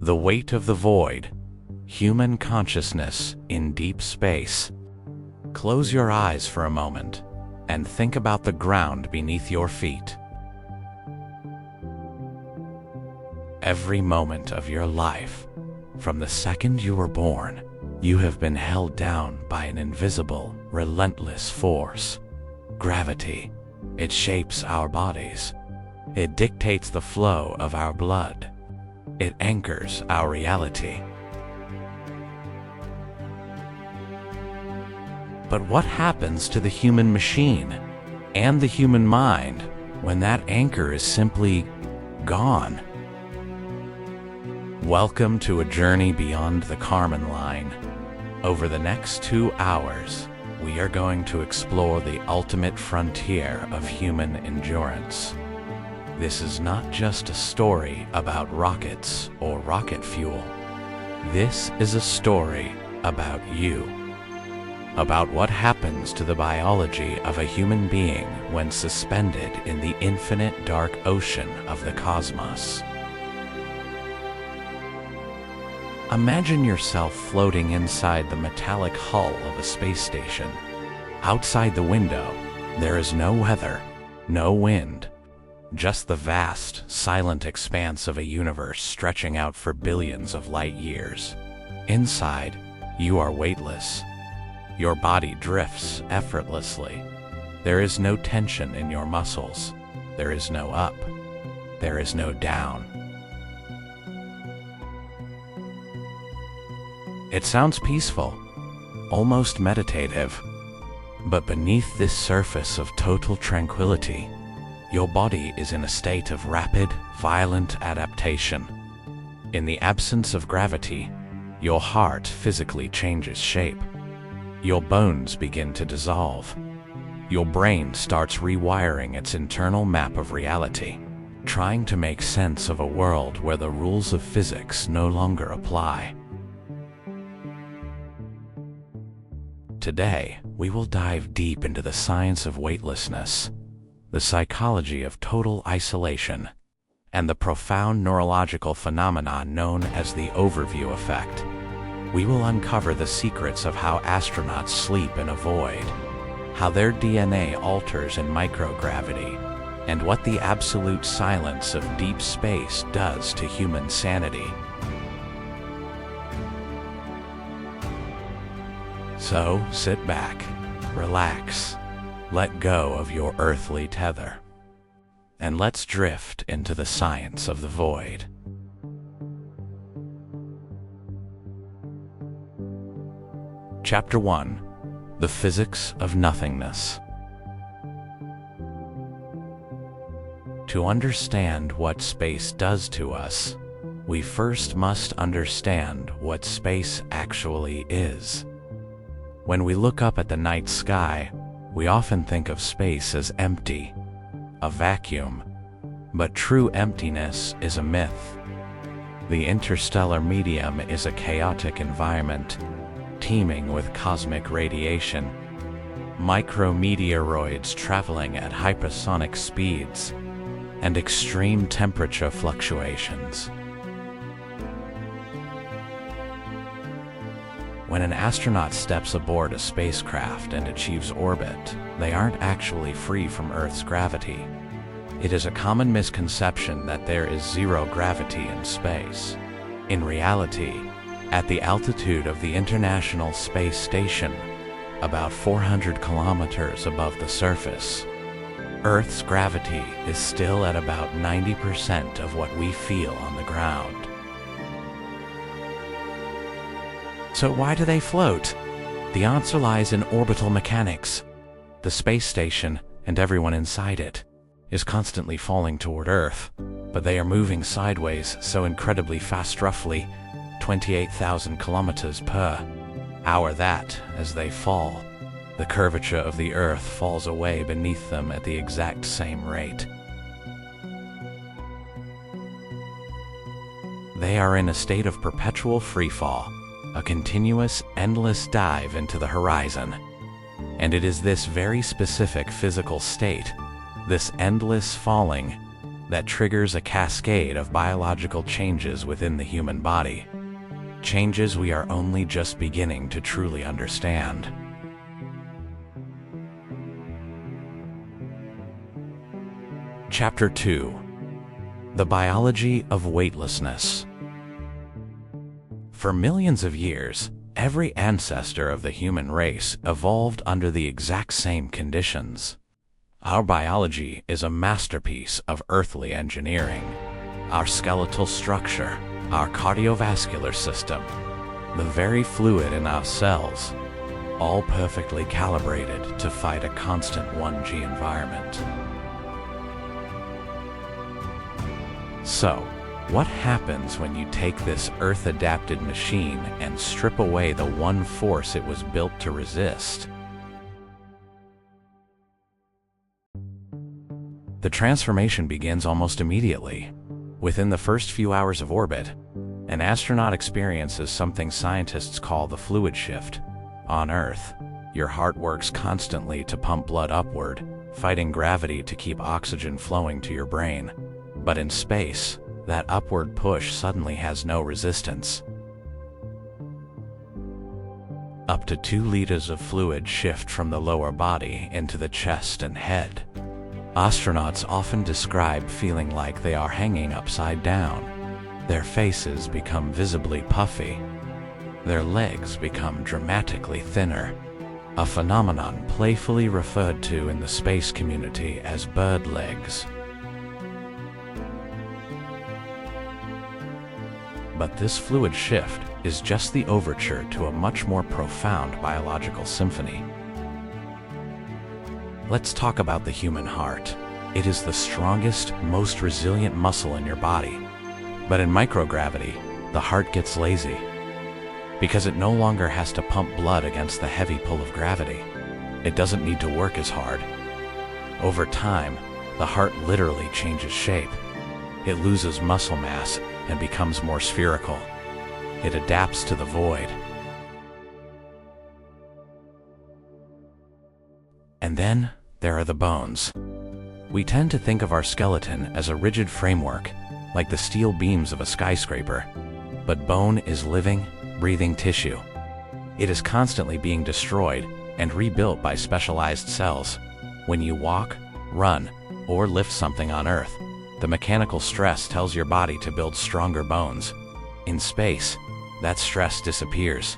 The weight of the void. Human consciousness in deep space. Close your eyes for a moment and think about the ground beneath your feet. Every moment of your life, from the second you were born, you have been held down by an invisible, relentless force. Gravity. It shapes our bodies. It dictates the flow of our blood. It anchors our reality. But what happens to the human machine and the human mind when that anchor is simply gone? Welcome to a journey beyond the Kármán line. Over the next 2 hours, we are going to explore the ultimate frontier of human endurance. This is not just a story about rockets or rocket fuel. This is a story about you. About what happens to the biology of a human being when suspended in the infinite dark ocean of the cosmos. Imagine yourself floating inside the metallic hull of a space station. Outside the window, there is no weather, no wind, just the vast, silent expanse of a universe stretching out for billions of light years. Inside, you are weightless. Your body drifts effortlessly. There is no tension in your muscles. There is no up. There is no down. It sounds peaceful, almost meditative. But beneath this surface of total tranquility, your body is in a state of rapid, violent adaptation. In the absence of gravity, your heart physically changes shape. Your bones begin to dissolve. Your brain starts rewiring its internal map of reality, trying to make sense of a world where the rules of physics no longer apply. Today, we will dive deep into the science of weightlessness, the psychology of total isolation, and the profound neurological phenomenon known as the overview effect. We will uncover the secrets of how astronauts sleep in a void, how their DNA alters in microgravity, and what the absolute silence of deep space does to human sanity. So sit back, relax, let go of your earthly tether, and let's drift into the science of the void. Chapter 1. The Physics of Nothingness. To understand what space does to us, we first must understand what space actually is. When we look up at the night sky, we often think of space as empty, a vacuum. But true emptiness is a myth. The interstellar medium is a chaotic environment, teeming with cosmic radiation, micrometeoroids traveling at hypersonic speeds, and extreme temperature fluctuations. When an astronaut steps aboard a spacecraft and achieves orbit, they aren't actually free from Earth's gravity. It is a common misconception that there is zero gravity in space. In reality, at the altitude of the International Space Station, about 400 kilometers above the surface, Earth's gravity is still at about 90% of what we feel on the ground. So why do they float? The answer lies in orbital mechanics. The space station, and everyone inside it, is constantly falling toward Earth, but they are moving sideways so incredibly fast, roughly 28,000 kilometers per hour, that, as they fall, the curvature of the Earth falls away beneath them at the exact same rate. They are in a state of perpetual freefall, a continuous, endless dive into the horizon. And it is this very specific physical state, this endless falling, that triggers a cascade of biological changes within the human body. Changes we are only just beginning to truly understand. Chapter 2. The Biology of Weightlessness. For millions of years, every ancestor of the human race evolved under the exact same conditions. Our biology is a masterpiece of earthly engineering. Our skeletal structure, our cardiovascular system, the very fluid in our cells, all perfectly calibrated to fight a constant 1G environment. So, what happens when you take this Earth-adapted machine and strip away the one force it was built to resist? The transformation begins almost immediately. Within the first few hours of orbit, an astronaut experiences something scientists call the fluid shift. On Earth, your heart works constantly to pump blood upward, fighting gravity to keep oxygen flowing to your brain. But in space, that upward push suddenly has no resistance. Up to 2 liters of fluid shift from the lower body into the chest and head. Astronauts often describe feeling like they are hanging upside down. Their faces become visibly puffy. Their legs become dramatically thinner, a phenomenon playfully referred to in the space community as bird legs. But this fluid shift is just the overture to a much more profound biological symphony. Let's talk about the human heart. It is the strongest, most resilient muscle in your body. But in microgravity, the heart gets lazy because it no longer has to pump blood against the heavy pull of gravity. It doesn't need to work as hard. Over time, the heart literally changes shape. It loses muscle mass and becomes more spherical. It adapts to the void. And then there are the bones. We tend to think of our skeleton as a rigid framework, like the steel beams of a skyscraper. But bone is living, breathing tissue. It is constantly being destroyed and rebuilt by specialized cells. When you walk, run, or lift something on Earth, the mechanical stress tells your body to build stronger bones. In space, that stress disappears.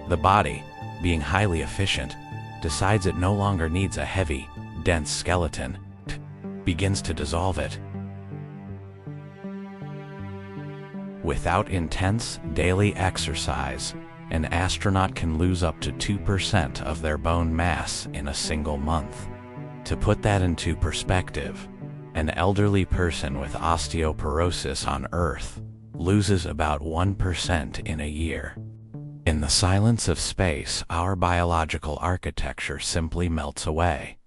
The body, being highly efficient, decides it no longer needs a heavy, dense skeleton, begins to dissolve it. Without intense, daily exercise, an astronaut can lose up to 2% of their bone mass in a single month. To put that into perspective, an elderly person with osteoporosis on Earth loses about 1% in a year. In the silence of space, our biological architecture simply melts away.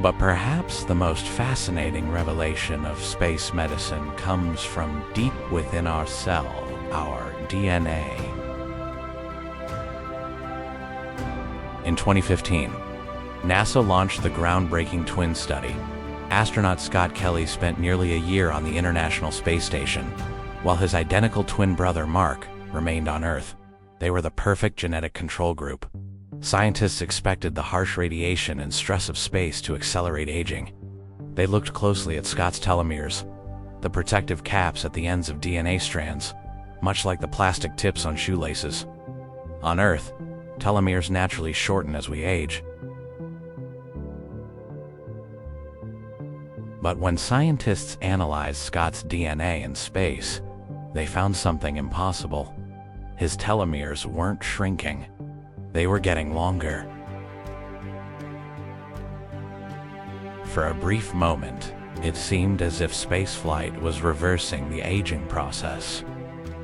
But perhaps the most fascinating revelation of space medicine comes from deep within our cell, our DNA. In 2015, NASA launched the groundbreaking twin study. Astronaut Scott Kelly spent nearly a year on the International Space Station, while his identical twin brother Mark remained on Earth. They were the perfect genetic control group. Scientists expected the harsh radiation and stress of space to accelerate aging. They looked closely at Scott's telomeres, the protective caps at the ends of DNA strands, much like the plastic tips on shoelaces. On Earth, telomeres naturally shorten as we age. But when scientists analyzed Scott's DNA in space, they found something impossible. His telomeres weren't shrinking. They were getting longer. For a brief moment, it seemed as if spaceflight was reversing the aging process.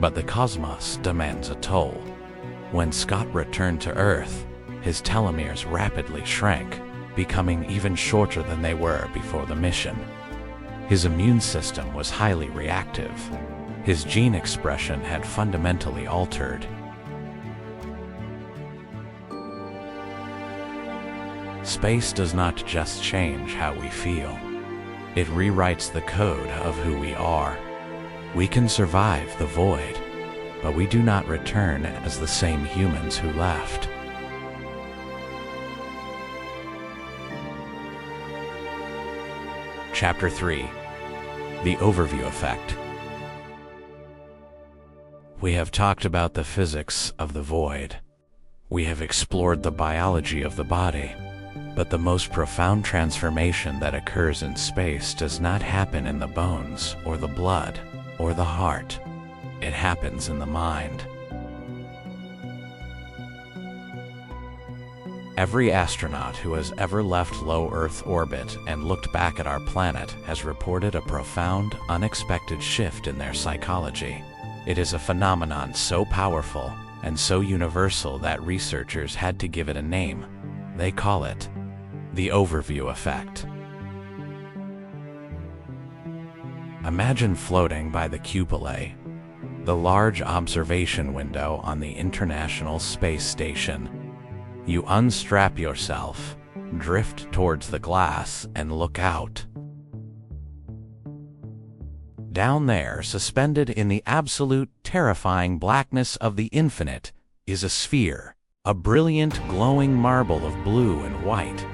But the cosmos demands a toll. When Scott returned to Earth, his telomeres rapidly shrank, becoming even shorter than they were before the mission. His immune system was highly reactive. His gene expression had fundamentally altered. Space does not just change how we feel. It rewrites the code of who we are. We can survive the void, but we do not return as the same humans who left. Chapter 3. The Overview Effect. We have talked about the physics of the void. We have explored the biology of the body. But the most profound transformation that occurs in space does not happen in the bones, or the blood, or the heart. It happens in the mind. Every astronaut who has ever left low Earth orbit and looked back at our planet has reported a profound, unexpected shift in their psychology. It is a phenomenon so powerful and so universal that researchers had to give it a name. They call it the overview effect. Imagine floating by the cupola, the large observation window on the International Space Station. You unstrap yourself, drift towards the glass, and look out. Down there, suspended in the absolute terrifying blackness of the infinite, is a sphere, a brilliant glowing marble of blue and white.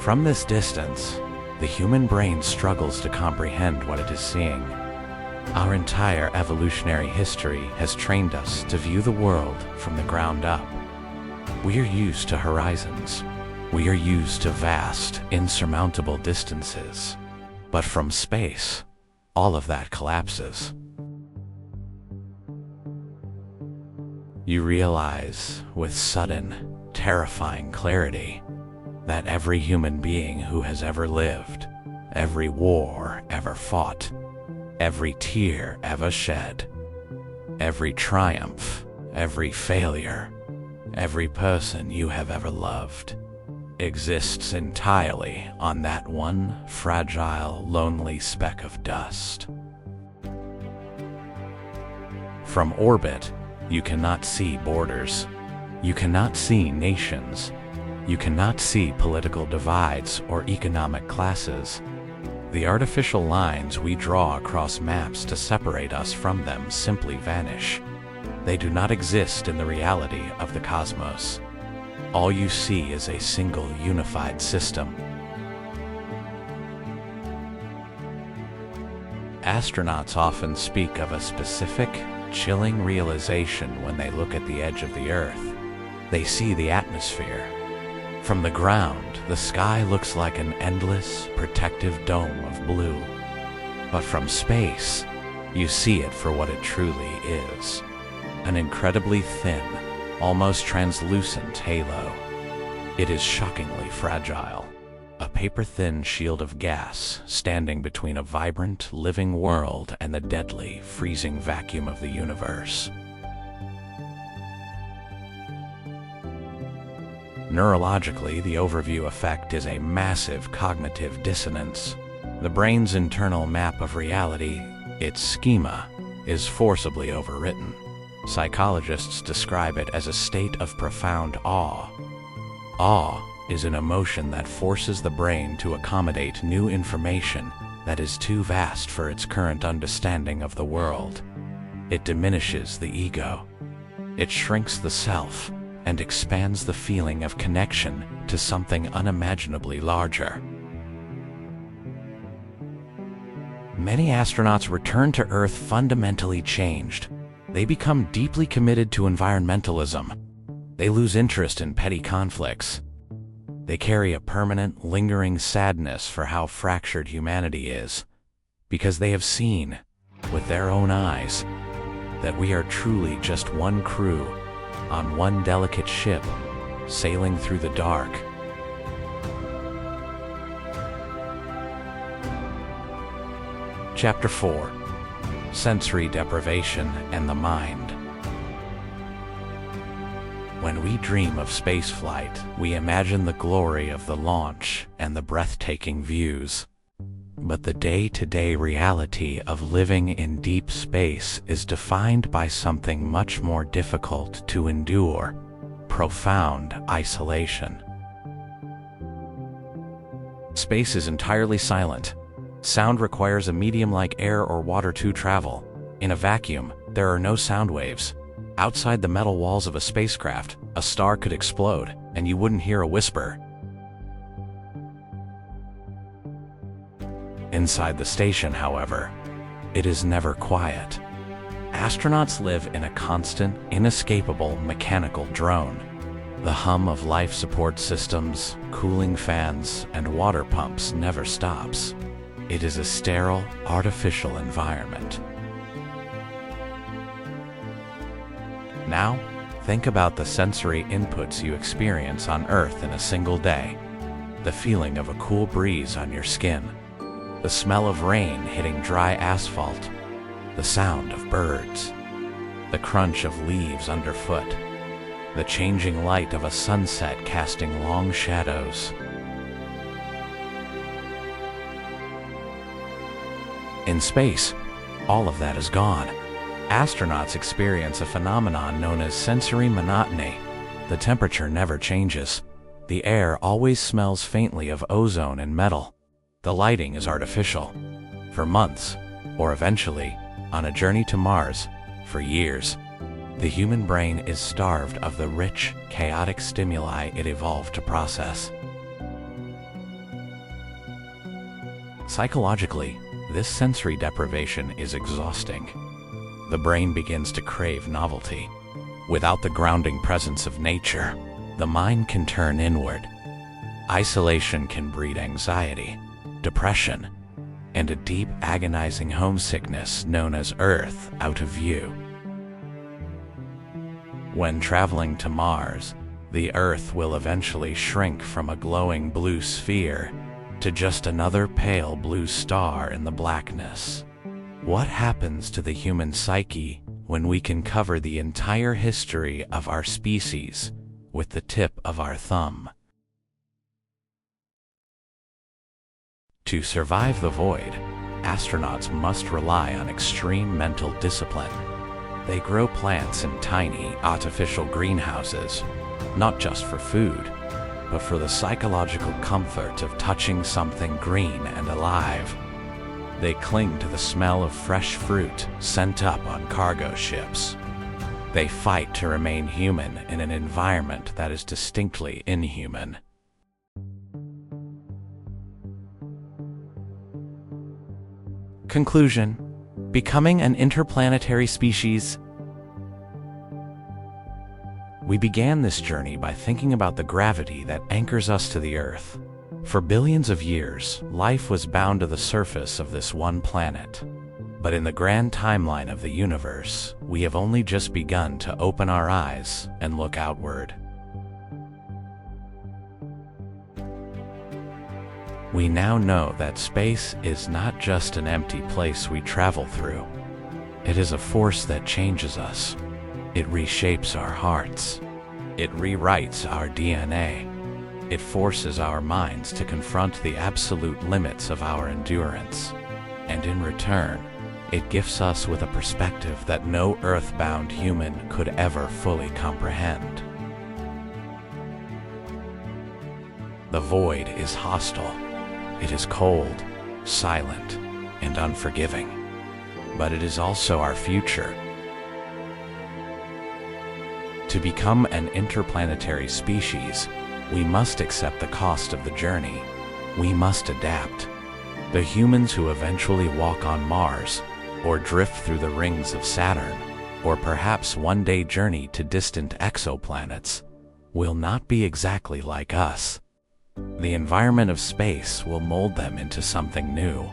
From this distance, the human brain struggles to comprehend what it is seeing. Our entire evolutionary history has trained us to view the world from the ground up. We are used to horizons. We are used to vast, insurmountable distances. But from space, all of that collapses. You realize, with sudden, terrifying clarity, that every human being who has ever lived, every war ever fought, every tear ever shed, every triumph, every failure, every person you have ever loved, exists entirely on that one fragile, lonely speck of dust. From orbit, you cannot see borders. You cannot see nations. You cannot see political divides or economic classes. The artificial lines we draw across maps to separate us from them simply vanish. They do not exist in the reality of the cosmos. All you see is a single unified system. Astronauts often speak of a specific, chilling realization when they look at the edge of the Earth. They see the atmosphere. From the ground, the sky looks like an endless, protective dome of blue. But from space, you see it for what it truly is. An incredibly thin, almost translucent halo. It is shockingly fragile. A paper-thin shield of gas standing between a vibrant, living world and the deadly, freezing vacuum of the universe. Neurologically, the overview effect is a massive cognitive dissonance. The brain's internal map of reality, its schema, is forcibly overwritten. Psychologists describe it as a state of profound awe. Awe is an emotion that forces the brain to accommodate new information that is too vast for its current understanding of the world. It diminishes the ego. It shrinks the self and expands the feeling of connection to something unimaginably larger. Many astronauts return to Earth fundamentally changed. They become deeply committed to environmentalism. They lose interest in petty conflicts. They carry a permanent, lingering sadness for how fractured humanity is, because they have seen, with their own eyes, that we are truly just one crew on one delicate ship, sailing through the dark. Chapter 4. Sensory Deprivation and the Mind. When we dream of spaceflight, we imagine the glory of the launch and the breathtaking views. But the day-to-day reality of living in deep space is defined by something much more difficult to endure: profound isolation. Space is entirely silent. Sound requires a medium like air or water to travel. In a vacuum, there are no sound waves. Outside the metal walls of a spacecraft, a star could explode, and you wouldn't hear a whisper. Inside the station, however, it is never quiet. Astronauts live in a constant, inescapable mechanical drone. The hum of life support systems, cooling fans, and water pumps never stops. It is a sterile, artificial environment. Now, think about the sensory inputs you experience on Earth in a single day. The feeling of a cool breeze on your skin, the smell of rain hitting dry asphalt, the sound of birds, the crunch of leaves underfoot, the changing light of a sunset casting long shadows. In space, all of that is gone. Astronauts experience a phenomenon known as sensory monotony. The temperature never changes. The air always smells faintly of ozone and metal. The lighting is artificial. For months, or eventually, on a journey to Mars, for years, the human brain is starved of the rich, chaotic stimuli it evolved to process. Psychologically, this sensory deprivation is exhausting. The brain begins to crave novelty. Without the grounding presence of nature, the mind can turn inward. Isolation can breed anxiety, depression, and a deep, agonizing homesickness known as Earth out of view. When traveling to Mars, the Earth will eventually shrink from a glowing blue sphere to just another pale blue star in the blackness. What happens to the human psyche when we can cover the entire history of our species with the tip of our thumb? To survive the void, astronauts must rely on extreme mental discipline. They grow plants in tiny, artificial greenhouses, not just for food, but for the psychological comfort of touching something green and alive. They cling to the smell of fresh fruit sent up on cargo ships. They fight to remain human in an environment that is distinctly inhuman. Conclusion: becoming an interplanetary species. We began this journey by thinking about the gravity that anchors us to the Earth. For billions of years, life was bound to the surface of this one planet. But in the grand timeline of the universe, we have only just begun to open our eyes and look outward. We now know that space is not just an empty place we travel through. It is a force that changes us. It reshapes our hearts. It rewrites our DNA. It forces our minds to confront the absolute limits of our endurance. And in return, it gifts us with a perspective that no earthbound human could ever fully comprehend. The void is hostile. It is cold, silent, and unforgiving. But it is also our future. To become an interplanetary species, we must accept the cost of the journey. We must adapt. The humans who eventually walk on Mars, or drift through the rings of Saturn, or perhaps one day journey to distant exoplanets, will not be exactly like us. The environment of space will mold them into something new.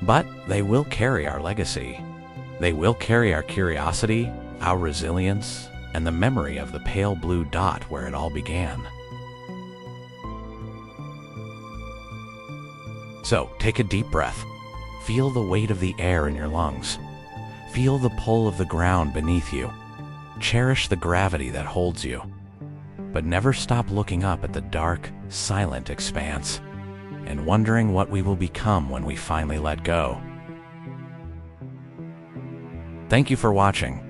But they will carry our legacy. They will carry our curiosity, our resilience, and the memory of the pale blue dot where it all began. So, take a deep breath. Feel the weight of the air in your lungs. Feel the pull of the ground beneath you. Cherish the gravity that holds you. But never stop looking up at the dark, silent expanse and wondering what we will become when we finally let go. Thank you for watching.